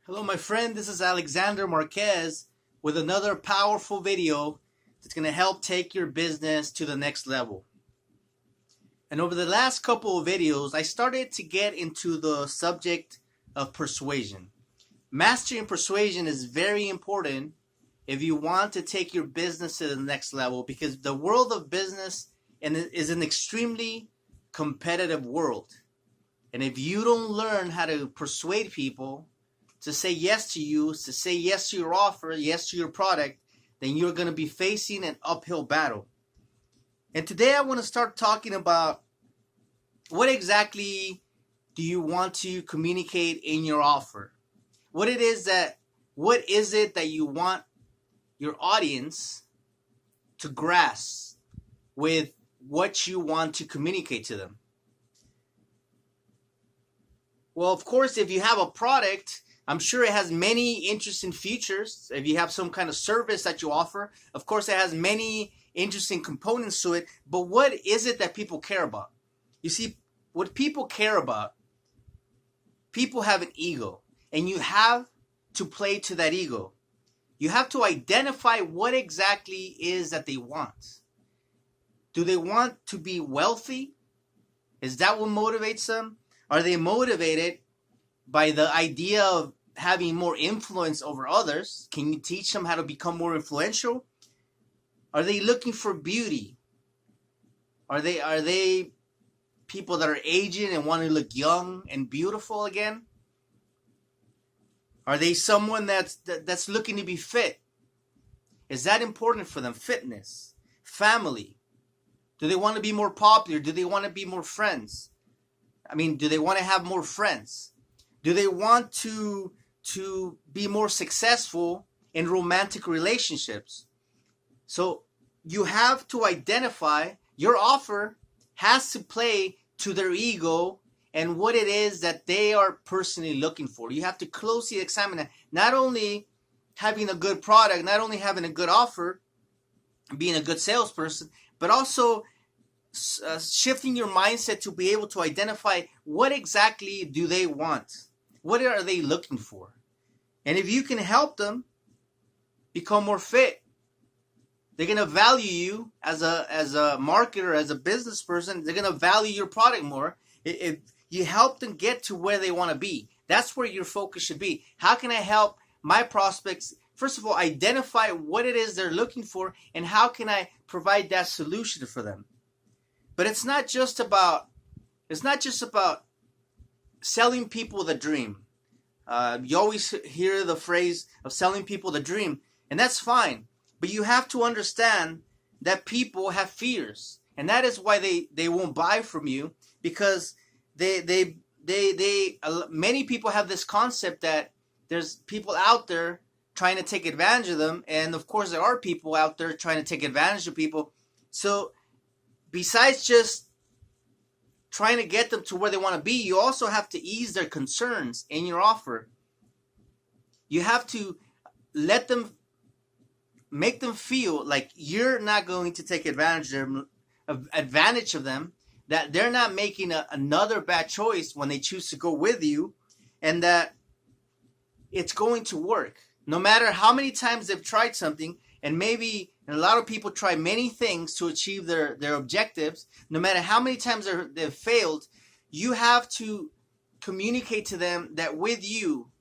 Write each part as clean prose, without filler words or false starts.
Hello, my friend. This is Alexander Marquez with another powerful video that's going to help take your business to the next level. And over the last couple of videos, I started to get into the subject of persuasion. Mastering persuasion is very important if you want to take your business to the next level, because the world of business is an extremely competitive world. And if you don't learn how to persuade people to say yes to you, to say yes to your offer, yes to your product, then you're going to be facing an uphill battle. And today I want to start talking about what exactly do you want to communicate in your offer? What is it that you want your audience to grasp with what you want to communicate to them? Well, of course, if you have a product, I'm sure it has many interesting features. If you have some kind of service that you offer, of course, it has many interesting components to it. But what is it that people care about? You see, what people care about, people have an ego, and you have to play to that ego. You have to identify what exactly is that they want. Do they want to be wealthy? Is that what motivates them? Are they motivated by the idea of having more influence over others? Can you teach them how to become more influential? Are they looking for beauty? Are they people that are aging and want to look young and beautiful again? Are they someone that's looking to be fit? Is that important for them? Fitness, family. Do they want to be more popular? Do they want to be more friends? Do they want to have more friends? Do they want to be more successful in romantic relationships? So you have to identify, your offer has to play to their ego and what it is that they are personally looking for. You have to closely examine that. Not only having a good product, not only having a good offer, being a good salesperson, but also shifting your mindset to be able to identify what exactly do they want. What are they looking for? And if you can help them become more fit, they're going to value you as a marketer, as a business person. They're going to value your product more if you help them get to where they want to be. That's where your focus should be. How can I help my prospects, first of all, identify what it is they're looking for, and how can I provide that solution for them? But it's not just about selling people the dream. You always hear the phrase of selling people the dream, and that's fine. But you have to understand that people have fears, and that is why they won't buy from you, because many people have this concept that there's people out there trying to take advantage of them, and of course there are people out there trying to take advantage of people. So besides just trying to get them to where they want to be, you also have to ease their concerns in your offer. You have to make them feel like you're not going to take advantage of them, that they're not making another bad choice when they choose to go with you, and that it's going to work. No matter how many times they've tried something, and a lot of people try many things to achieve their objectives. No matter how many times they've failed, you have to communicate to them that with you,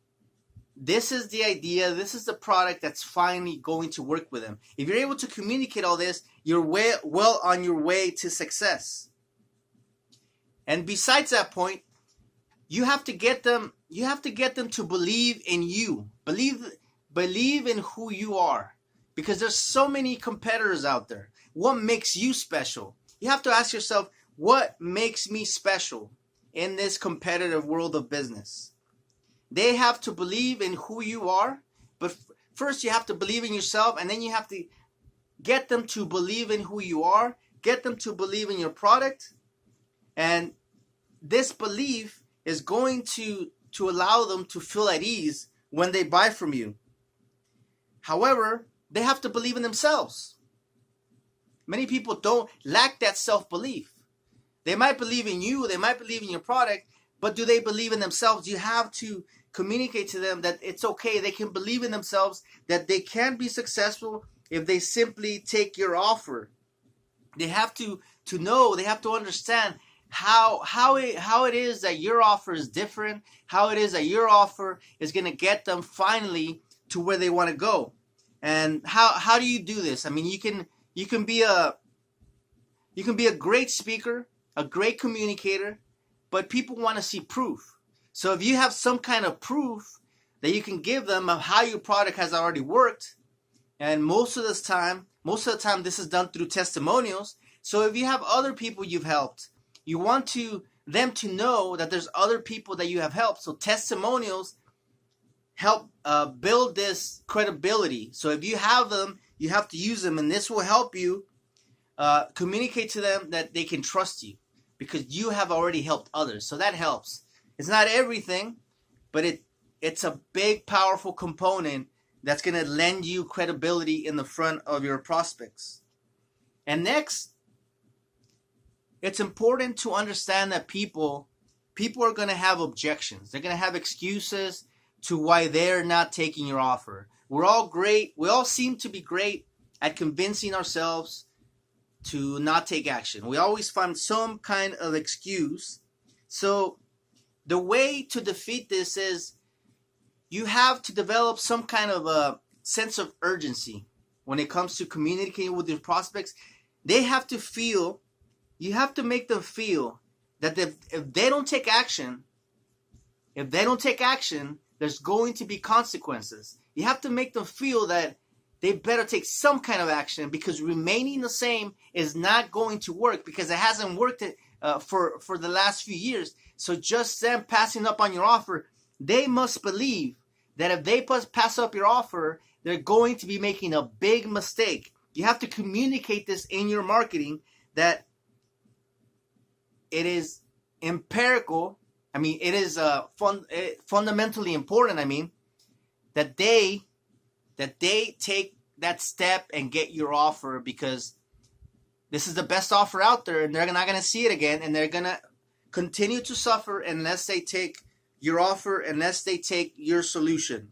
this is the idea, this is the product that's finally going to work with them. If you're able to communicate all this, you're well on your way to success. And besides that point, you have to get them to believe in you. Believe in who you are. Because there's so many competitors out there. What makes you special? You have to ask yourself, what makes me special in this competitive world of business? They have to believe in who you are, but first you have to believe in yourself, and then you have to get them to believe in who you are, get them to believe in your product, and this belief is going to allow them to feel at ease when they buy from you. However, they have to believe in themselves. Many people lack that self-belief. They might believe in you, they might believe in your product, but do they believe in themselves? You have to communicate to them that it's okay. They can believe in themselves, that they can be successful if they simply take your offer. They have to know, they have to understand how it is that your offer is different, how it is that your offer is going to get them finally to where they want to go. And how do you do this? I mean, you can be a great speaker, a great communicator, but people want to see proof. So if you have some kind of proof that you can give them of how your product has already worked, and most of the time this is done through testimonials. So if you have other people you've helped, you want them to know that there's other people that you have helped. So testimonials help build this credibility. So if you have them, you have to use them, and this will help you communicate to them that they can trust you because you have already helped others. So that helps. It's not everything, but it's a big, powerful component that's going to lend you credibility in the front of your prospects. And next, it's important to understand that people are going to have objections. They're going to have excuses to why they're not taking your offer. We're all great. We all seem to be great at convincing ourselves to not take action. We always find some kind of excuse. So the way to defeat this is you have to develop some kind of a sense of urgency when it comes to communicating with your prospects. They have to feel, you have to make them feel that if they don't take action, there's going to be consequences. You have to make them feel that they better take some kind of action, because remaining the same is not going to work, because it hasn't worked for the last few years. So just them passing up on your offer, they must believe that if they pass up your offer, they're going to be making a big mistake. You have to communicate this in your marketing, that it is empirical. I mean, it is fundamentally important. I mean, that they take that step and get your offer, because this is the best offer out there, and they're not going to see it again, and they're going to continue to suffer unless they take your offer, unless they take your solution.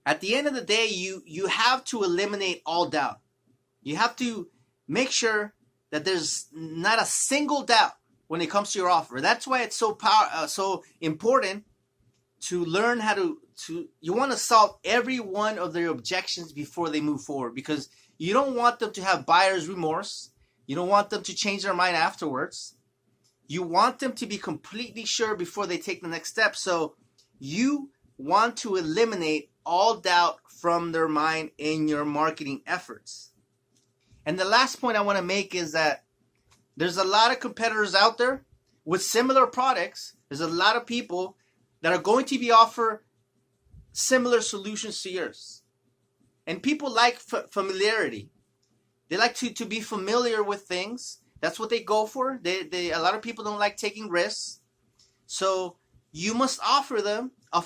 At the end of the day, you have to eliminate all doubt. You have to make sure that there's not a single doubt when it comes to your offer. That's why it's so important to learn how to you want to solve every one of their objections before they move forward, because you don't want them to have buyer's remorse. You don't want them to change their mind afterwards. You want them to be completely sure before they take the next step. So you want to eliminate all doubt from their mind in your marketing efforts. And the last point I want to make is that there's a lot of competitors out there with similar products. There's a lot of people that are going to be offer similar solutions to yours. And people like familiarity. They like to be familiar with things. That's what they go for. A lot of people don't like taking risks. So you must offer them a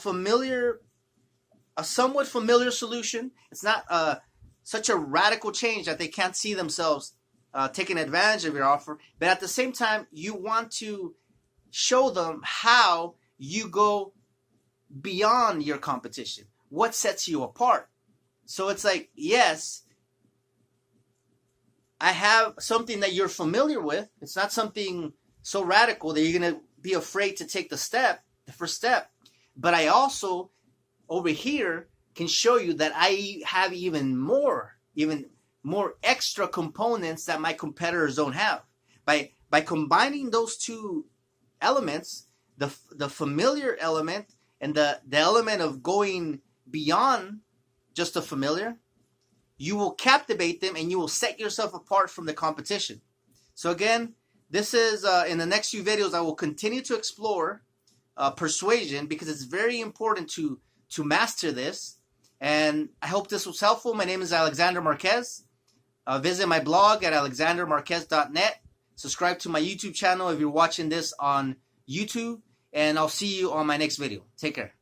somewhat familiar solution. It's not such a radical change that they can't see themselves taking advantage of your offer. But at the same time, you want to show them how you go beyond your competition. What sets you apart? So it's like, yes, I have something that you're familiar with. It's not something so radical that you're going to be afraid to take the first step. But I also, over here, can show you that I have even more extra components that my competitors don't have. By combining those two elements, the familiar element and the element of going beyond just the familiar, you will captivate them and you will set yourself apart from the competition. So again, this is in the next few videos I will continue to explore persuasion, because it's very important to master this. And I hope this was helpful. My name is Alexander Marquez. Visit my blog at alexandermarquez.net. Subscribe to my YouTube channel if you're watching this on YouTube. And I'll see you on my next video. Take care.